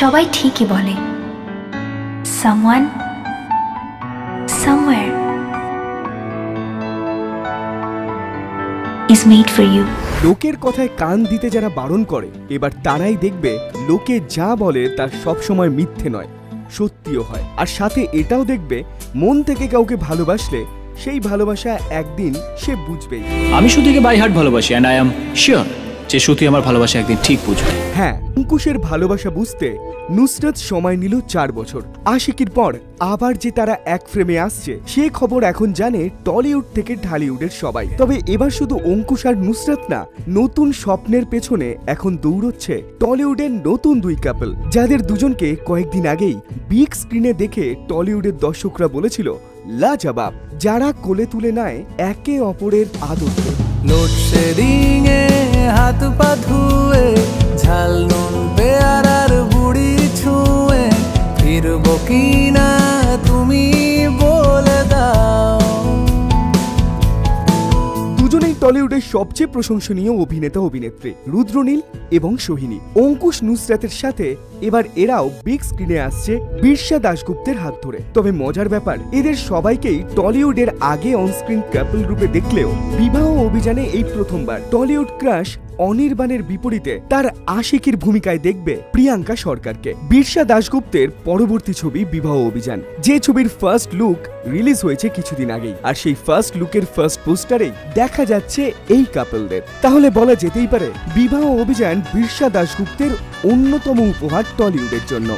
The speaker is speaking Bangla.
সবাই ঠিকই বলে someone somewhere is made for you. লোকের কথায় কান দিতে যারা বারণ করে এবার তারাই দেখবে লোকে যা বলে তার সব সময় মিথ্যে নয়, সত্যিও হয়। আর সাথে এটাও দেখবে মন থেকে কাউকে ভালোবাসলে সেই ভালোবাসা একদিন সে বুঝবেই। আমি শ্রুতিকে বাই হার্ট ভালোবাসি and I am sure যে শ্রুতি আমার ভালোবাসা একদিন ঠিক বুঝবে। হ্যাঁ, অঙ্কুশের ভালোবাসা বুঝতে নুসরাত সময় নিল 4 বছর। আশিকির পর আবার যে তারা এক ফ্রেমে আসছে সে খবর এখন জানে টলিউড থেকে ঢালিউডের সবাই। তবে এবার শুধু অঙ্কুশ আর নুসরাত না, নতুন স্বপ্নের পেছনে এখন দৌড়চ্ছে টলিউডের নতুন দুই কাপল, যাদের দুজনকে কয়েকদিন আগেই বিগ স্ক্রিনে দেখে টলিউডের দর্শকরা বলেছিল লাজবাব, যারা কোলে তুলে নেয় একে অপরের আদরকে। লোডশেডিং এ হাত পা ধুয়ে ঝাল নুন পেয়ারার বুড়ি ছুঁয়ে ফিরবো কিনা তুমি বলে দাও। দুজনেই টলিউডের সবচেয়ে প্রশংসনীয় অভিনেতা অভিনেত্রী রুদ্রনীল এবং সোহিনী। অঙ্কুশ নুসরাতের সাথে এবার এরাও বিগ স্ক্রিনে আসছে বিরসা দাশগুপ্তের হাত ধরে। তবে মজার ব্যাপার, এদের সবাইকেই টলিউডের আগে অনস্ক্রিন কাপল রূপে দেখলেও বিবাহ অভিযানে এই প্রথমবার টলিউড ক্রাশ অনির্বাণের বিপরীতে তার আশিকির ভূমিকায় দেখবে প্রিয়াঙ্কা সরকারকে। বিরসা দাশগুপ্তের পরবর্তী ছবি বিবাহ অভিযান, যে ছবির ফার্স্ট লুক রিলিজ হয়েছে কিছুদিন আগেই, আর সেই ফার্স্ট লুকের ফার্স্ট পোস্টারেই দেখা যাচ্ছে এই কাপলদের। তাহলে বলা যেতেই পারে বিবাহ অভিযান বিরসা দাশগুপ্তের অন্যতম উপহার টলিউডের জন্য।